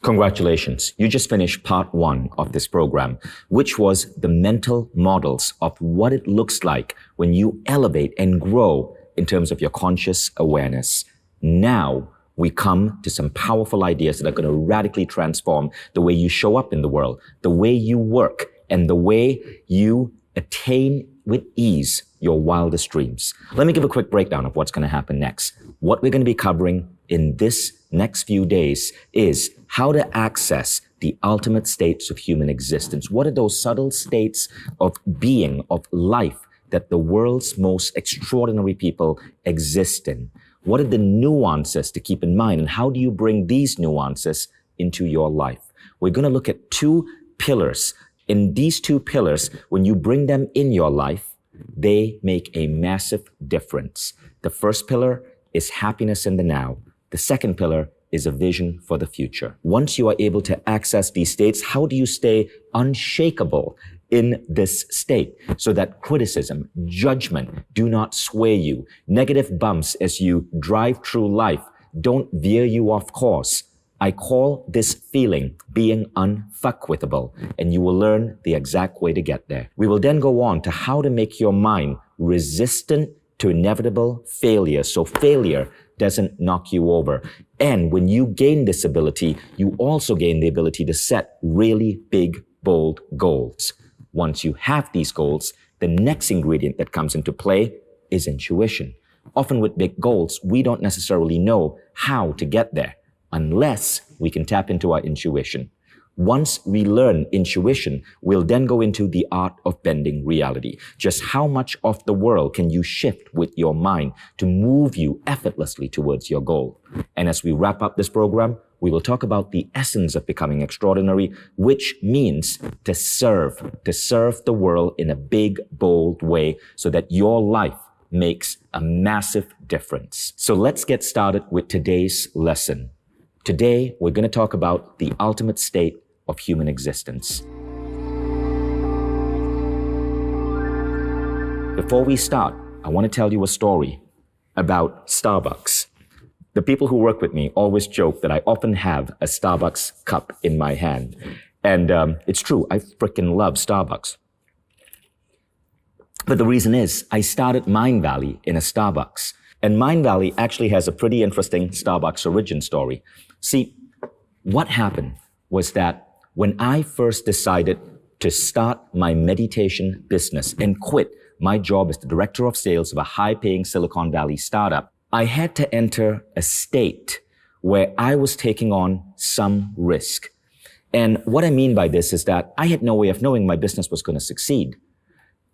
Congratulations. You just finished part 1 of this program, which was the mental models of what it looks like when you elevate and grow in terms of your conscious awareness. Now we come to some powerful ideas that are going to radically transform the way you show up in the world, the way you work, and the way you attain with ease your wildest dreams. Let me give a quick breakdown of what's going to happen next. What we're going to be covering in this next few days is how to access the ultimate states of human existence. What are those subtle states of being, of life, that the world's most extraordinary people exist in? What are the nuances to keep in mind, and how do you bring these nuances into your life? We're going to look at 2 pillars. In these 2 pillars, when you bring them in your life, they make a massive difference. The first pillar is happiness in the now. The second pillar is a vision for the future. Once you are able to access these states, how do you stay unshakable in this state so that criticism, judgment do not sway you? Negative bumps as you drive through life don't veer you off course. I call this feeling being unfuckwithable, and you will learn the exact way to get there. We will then go on to how to make your mind resistant to inevitable failure, so failure doesn't knock you over. And when you gain this ability, you also gain the ability to set really big, bold goals. Once you have these goals, the next ingredient that comes into play is intuition. Often with big goals, we don't necessarily know how to get there unless we can tap into our intuition. Once we learn intuition, we'll then go into the art of bending reality. Just how much of the world can you shift with your mind to move you effortlessly towards your goal? And as we wrap up this program, we will talk about the essence of becoming extraordinary, which means to serve the world in a big, bold way so that your life makes a massive difference. So let's get started with today's lesson. Today, we're going to talk about the ultimate state of human existence. Before we start, I want to tell you a story about Starbucks. The people who work with me always joke that I often have a Starbucks cup in my hand. And it's true, I freaking love Starbucks. But the reason is, I started Mindvalley in a Starbucks. And Mindvalley actually has a pretty interesting Starbucks origin story. See, what happened was that when I first decided to start my meditation business and quit my job as the director of sales of a high-paying Silicon Valley startup, I had to enter a state where I was taking on some risk. And what I mean by this is that I had no way of knowing my business was going to succeed.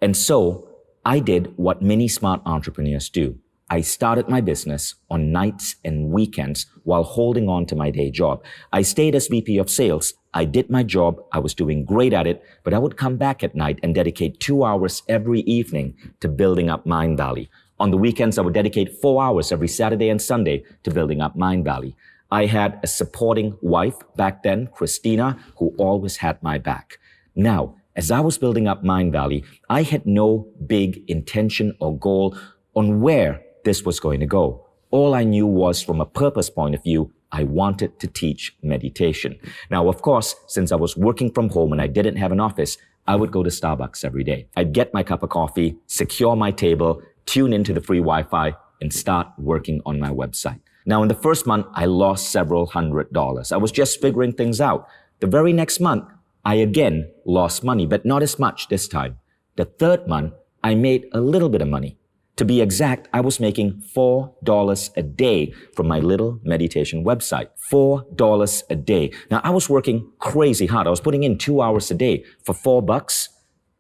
And so I did what many smart entrepreneurs do. I started my business on nights and weekends while holding on to my day job. I stayed as VP of sales. I did my job. I was doing great at it, but I would come back at night and dedicate 2 hours every evening to building up Mindvalley. On the weekends, I would dedicate 4 hours every Saturday and Sunday to building up Mindvalley. I had a supporting wife back then, Christina, who always had my back. Now, as I was building up Mindvalley, I had no big intention or goal on where this was going to go. All I knew was, from a purpose point of view, I wanted to teach meditation. Now, of course, since I was working from home and I didn't have an office, I would go to Starbucks every day. I'd get my cup of coffee, secure my table, tune into the free Wi-Fi, and start working on my website. Now, in the first month, I lost several $100s. I was just figuring things out. The very next month, I again lost money, but not as much this time. The third month, I made a little bit of money. To be exact, I was making $4 a day from my little meditation website. $4 a day. Now, I was working crazy hard. I was putting in 2 hours a day for $4.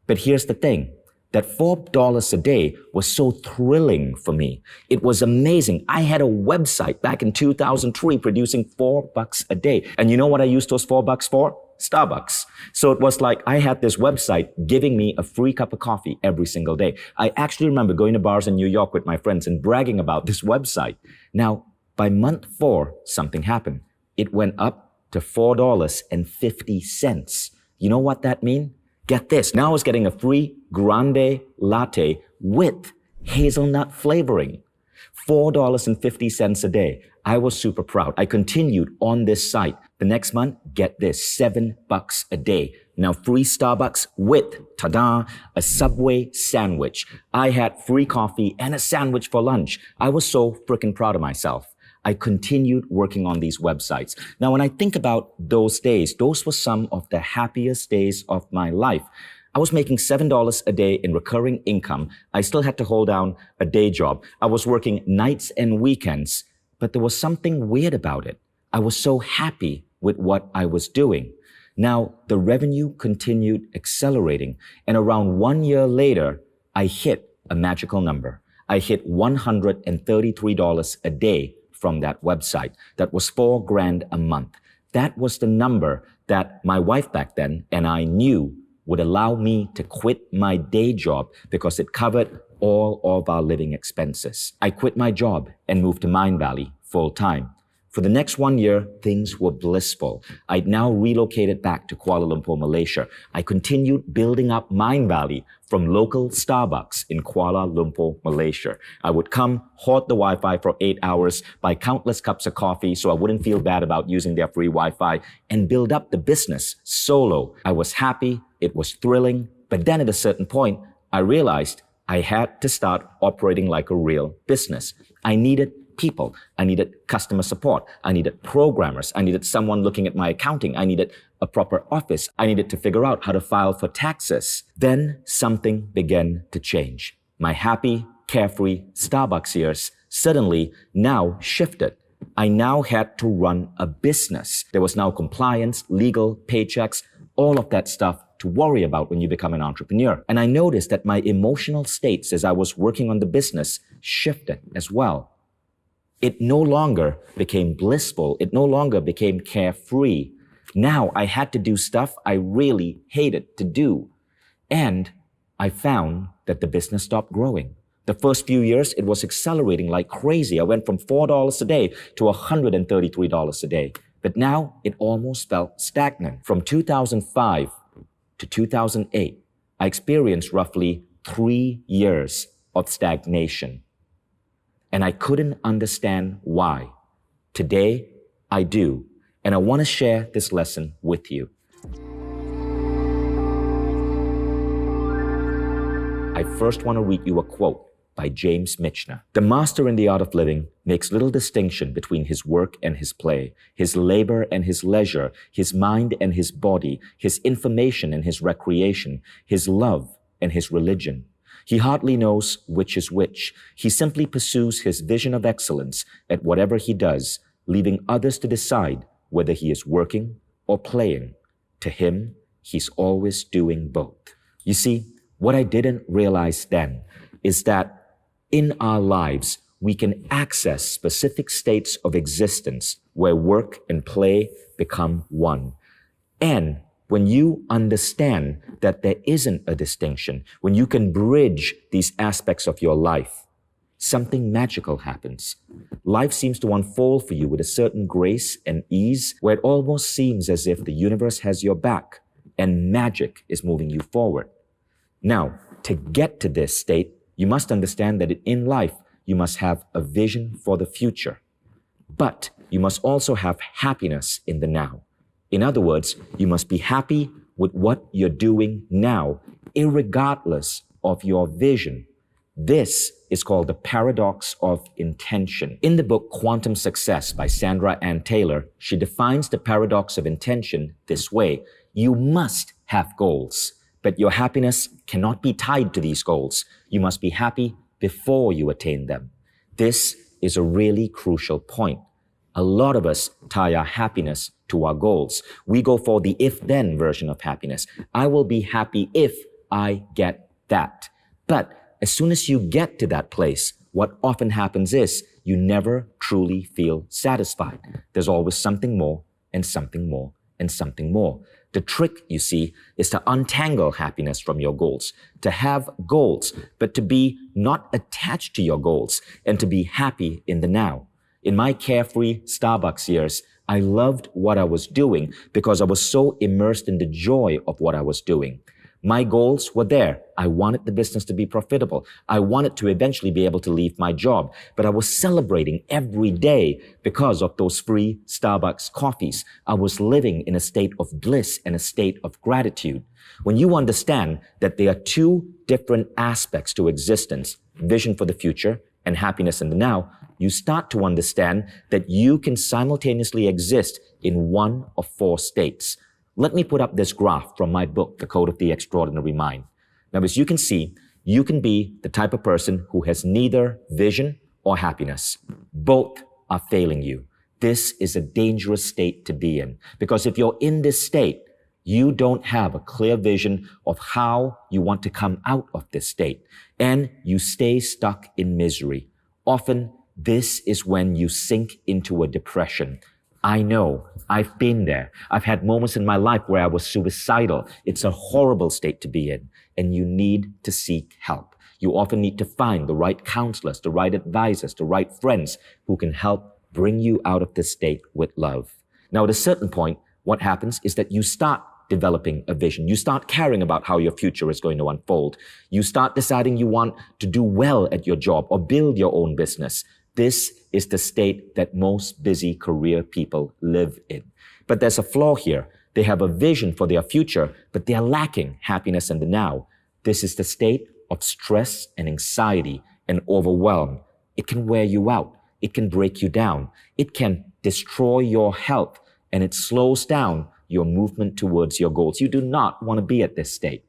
But here's the thing. That $4 a day was so thrilling for me. It was amazing. I had a website back in 2003 producing $4 a day. And you know what I used those $4 for? Starbucks. So it was like I had this website giving me a free cup of coffee every single day. I actually remember going to bars in New York with my friends and bragging about this website. Now, by month 4, something happened. It went up to $4.50. You know what that means? Get this. Now I was getting a free grande latte with hazelnut flavoring. $4.50 a day. I was super proud. I continued on this site. The next month, get this, $7 a day. Now free Starbucks with, ta-da, a Subway sandwich. I had free coffee and a sandwich for lunch. I was so freaking proud of myself. I continued working on these websites. Now, when I think about those days, those were some of the happiest days of my life. I was making $7 a day in recurring income. I still had to hold down a day job. I was working nights and weekends, but there was something weird about it. I was so happy with what I was doing. Now, the revenue continued accelerating, and around 1 year later, I hit a magical number. I hit $133 a day from that website. That was $4,000 a month. That was the number that my wife back then and I knew would allow me to quit my day job because it covered all of our living expenses. I quit my job and moved to Mindvalley full time. For the next 1 year, things were blissful. I'd now relocated back to Kuala Lumpur, Malaysia. I continued building up Mindvalley from local Starbucks in Kuala Lumpur, Malaysia. I would come, hoard the Wi-Fi for 8 hours, buy countless cups of coffee so I wouldn't feel bad about using their free Wi-Fi, and build up the business solo. I was happy, it was thrilling, but then at a certain point, I realized I had to start operating like a real business. I needed people. I needed customer support. I needed programmers. I needed someone looking at my accounting. I needed a proper office. I needed to figure out how to file for taxes. Then something began to change. My happy, carefree Starbucks years suddenly now shifted. I now had to run a business. There was now compliance, legal, paychecks, all of that stuff to worry about when you become an entrepreneur. And I noticed that my emotional states as I was working on the business shifted as well. It no longer became blissful. It no longer became carefree. Now I had to do stuff I really hated to do. And I found that the business stopped growing. The first few years, it was accelerating like crazy. I went from $4 a day to $133 a day. But now it almost felt stagnant. From 2005 to 2008, I experienced roughly 3 years of stagnation. And I couldn't understand why. Today, I do. And I want to share this lesson with you. I first want to read you a quote by James Michener. The master in the art of living makes little distinction between his work and his play, his labor and his leisure, his mind and his body, his information and his recreation, his love and his religion. He hardly knows which is which. He simply pursues his vision of excellence at whatever he does, leaving others to decide whether he is working or playing. To him, he's always doing both. You see, what I didn't realize then is that in our lives, we can access specific states of existence where work and play become one. And when you understand that there isn't a distinction, when you can bridge these aspects of your life, something magical happens. Life seems to unfold for you with a certain grace and ease where it almost seems as if the universe has your back and magic is moving you forward. Now, to get to this state, you must understand that in life, you must have a vision for the future. But you must also have happiness in the now. In other words, you must be happy with what you're doing now, irregardless of your vision. This is called the paradox of intention. In the book Quantum Success by Sandra Ann Taylor, she defines the paradox of intention this way. You must have goals, but your happiness cannot be tied to these goals. You must be happy before you attain them. This is a really crucial point. A lot of us tie our happiness to our goals. We go for the if-then version of happiness. I will be happy if I get that. But as soon as you get to that place, what often happens is you never truly feel satisfied. There's always something more and something more and something more. The trick, you see, is to untangle happiness from your goals, to have goals, but to be not attached to your goals and to be happy in the now. In my carefree Starbucks years, I loved what I was doing because I was so immersed in the joy of what I was doing. My goals were there. I wanted the business to be profitable. I wanted to eventually be able to leave my job, but I was celebrating every day because of those free Starbucks coffees. I was living in a state of bliss and a state of gratitude. When you understand that there are two different aspects to existence, vision for the future and happiness in the now, you start to understand that you can simultaneously exist in one of four states. Let me put up this graph from my book, The Code of the Extraordinary Mind. Now, as you can see, you can be the type of person who has neither vision or happiness. Both are failing you. This is a dangerous state to be in, because if you're in this state, you don't have a clear vision of how you want to come out of this state, and you stay stuck in misery. Often, this is when you sink into a depression. I know, I've been there. I've had moments in my life where I was suicidal. It's a horrible state to be in, and you need to seek help. You often need to find the right counselors, the right advisors, the right friends who can help bring you out of this state with love. Now, at a certain point, what happens is that you start developing a vision. You start caring about how your future is going to unfold. You start deciding you want to do well at your job or build your own business. This is the state that most busy career people live in. But there's a flaw here. They have a vision for their future, but they are lacking happiness in the now. This is the state of stress and anxiety and overwhelm. It can wear you out. It can break you down. It can destroy your health, and it slows down your movement towards your goals. You do not want to be at this state.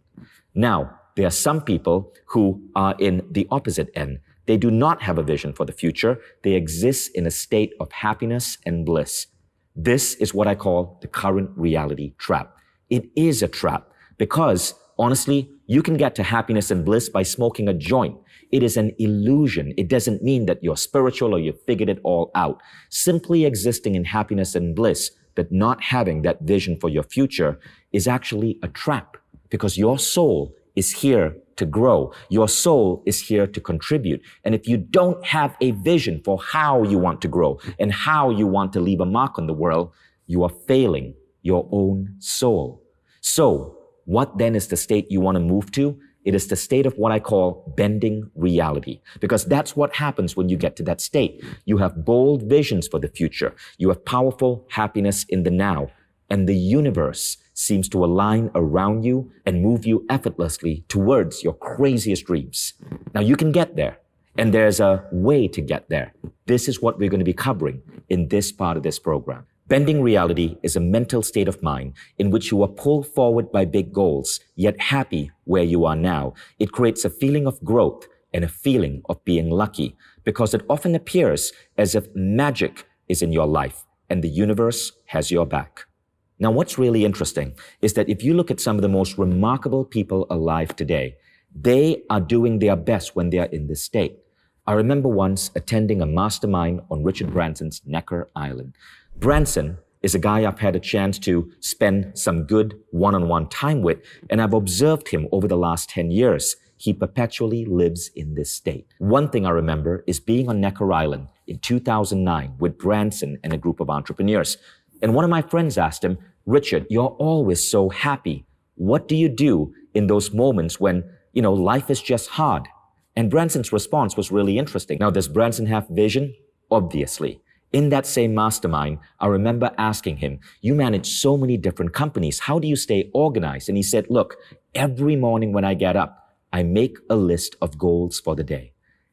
Now, there are some people who are in the opposite end. They do not have a vision for the future. They exist in a state of happiness and bliss. This is what I call the current reality trap. It is a trap because, honestly, you can get to happiness and bliss by smoking a joint. It is an illusion. It doesn't mean that you're spiritual or you've figured it all out. Simply existing in happiness and bliss, but not having that vision for your future, is actually a trap, because your soul is here to grow. Your soul is here to contribute. And if you don't have a vision for how you want to grow and how you want to leave a mark on the world, you are failing your own soul. So, what then is the state you want to move to? It is the state of what I call bending reality, because that's what happens when you get to that state. You have bold visions for the future. You have powerful happiness in the now, and the universe seems to align around you and move you effortlessly towards your craziest dreams. Now, you can get there, and there's a way to get there. This is what we're going to be covering in this part of this program. Bending reality is a mental state of mind in which you are pulled forward by big goals, yet happy where you are now. It creates a feeling of growth and a feeling of being lucky, because it often appears as if magic is in your life and the universe has your back. Now, what's really interesting is that if you look at some of the most remarkable people alive today, they are doing their best when they are in this state. I remember once attending a mastermind on Richard Branson's Necker Island. Branson is a guy I've had a chance to spend some good one-on-one time with, and I've observed him over the last 10 years. He perpetually lives in this state. One thing I remember is being on Necker Island in 2009 with Branson and a group of entrepreneurs. And one of my friends asked him, "Richard, you're always so happy. What do you do in those moments when, life is just hard?" And Branson's response was really interesting. Now, does Branson have vision? Obviously. In that same mastermind, I remember asking him, "You manage so many different companies. How do you stay organized?" And he said, "Look, every morning when I get up, I make a list of goals for the day."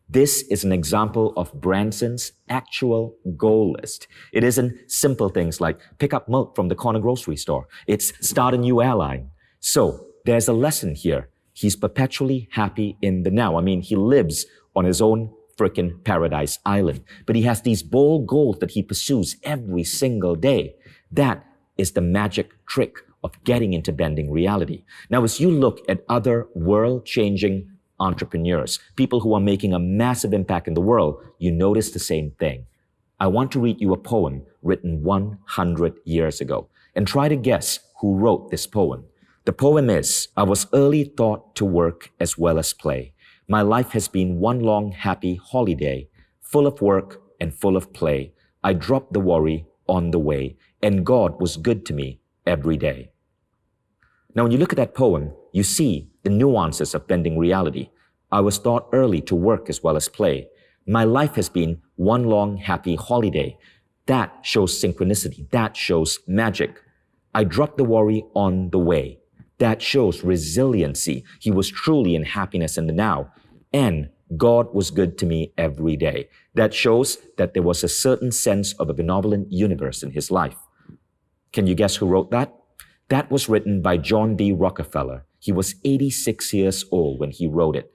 This is an example of Branson's actual goal list. It isn't simple things like pick up milk from the corner grocery store. It's start a new airline. So there's a lesson here. He's perpetually happy in the now. I mean, he lives on his own freaking paradise island, but he has these bold goals that he pursues every single day. That is the magic trick of getting into bending reality. Now, as you look at other world-changing entrepreneurs, people who are making a massive impact in the world, you notice the same thing. I want to read you a poem written 100 years ago, and try to guess who wrote this poem. The poem is, "I was early taught to work as well as play. My life has been one long happy holiday, full of work and full of play. I dropped the worry on the way, and God was good to me every day." Now, when you look at that poem, you see the nuances of bending reality. I was taught early to work as well as play. My life has been one long happy holiday. That shows synchronicity. That shows magic. I dropped the worry on the way. That shows resiliency. He was truly in happiness in the now. And God was good to me every day. That shows that there was a certain sense of a benevolent universe in his life. Can you guess who wrote that? That was written by John D. Rockefeller. He was 86 years old when he wrote it.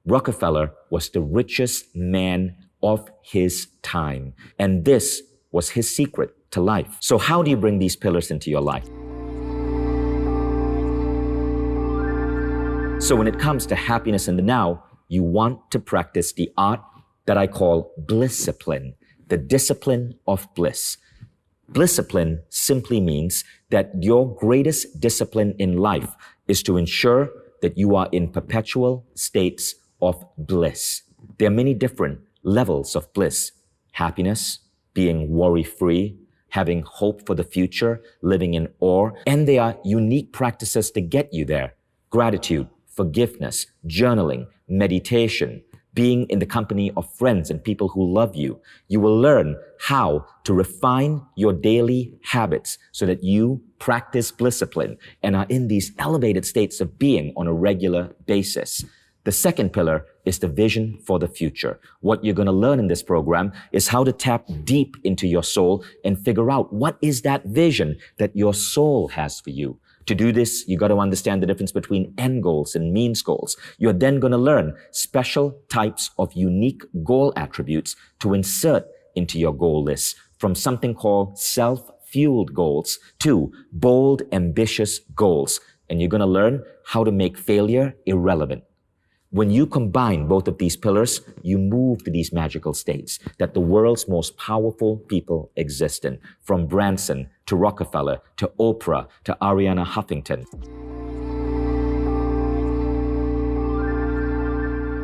Rockefeller was the richest man of his time. And this was his secret to life. So how do you bring these pillars into your life? So when it comes to happiness in the now, you want to practice the art that I call blisscipline, the discipline of bliss. Blisscipline simply means that your greatest discipline in life is to ensure that you are in perpetual states of bliss. There are many different levels of bliss. Happiness, being worry-free, having hope for the future, living in awe, and there are unique practices to get you there. Gratitude, forgiveness, journaling, meditation, being in the company of friends and people who love you. You will learn how to refine your daily habits so that you practice blisscipline and are in these elevated states of being on a regular basis. The second pillar is the vision for the future. What you're going to learn in this program is how to tap deep into your soul and figure out what is that vision that your soul has for you. To do this, you got to understand the difference between end goals and means goals. You're then going to learn special types of unique goal attributes to insert into your goal list, from something called self-fueled goals to bold, ambitious goals. And you're going to learn how to make failure irrelevant. When you combine both of these pillars, you move to these magical states that the world's most powerful people exist in, from Branson to Rockefeller to Oprah to Arianna Huffington.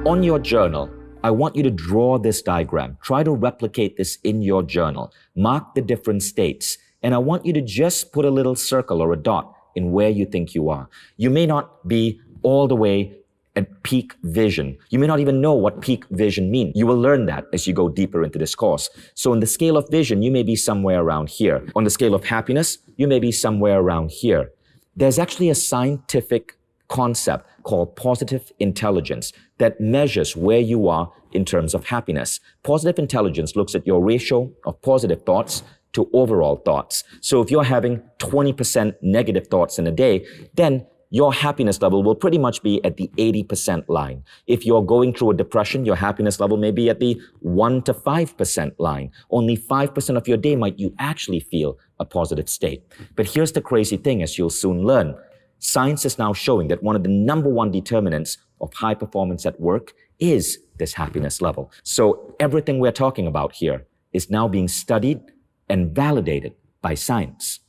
On your journal, I want you to draw this diagram. Try to replicate this in your journal. Mark the different states, and I want you to just put a little circle or a dot in where you think you are. You may not be all the way at peak vision. You may not even know what peak vision means. You will learn that as you go deeper into this course. So on the scale of vision, you may be somewhere around here. On the scale of happiness, you may be somewhere around here. There's actually a scientific concept called positive intelligence that measures where you are in terms of happiness. Positive intelligence looks at your ratio of positive thoughts to overall thoughts. So if you're having 20% negative thoughts in a day, then your happiness level will pretty much be at the 80% line. If you're going through a depression, your happiness level may be at the 1 to 5% line. Only 5% of your day might you actually feel a positive state. But here's the crazy thing, as you'll soon learn. Science is now showing that one of the number one determinants of high performance at work is this happiness level. So everything we're talking about here is now being studied and validated by science.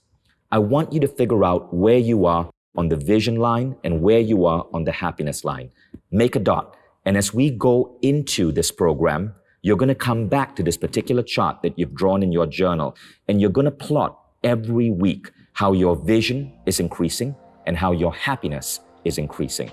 I want you to figure out where you are on the vision line and where you are on the happiness line. Make a dot. And as we go into this program, you're going to come back to this particular chart that you've drawn in your journal, and you're going to plot every week how your vision is increasing and how your happiness is increasing.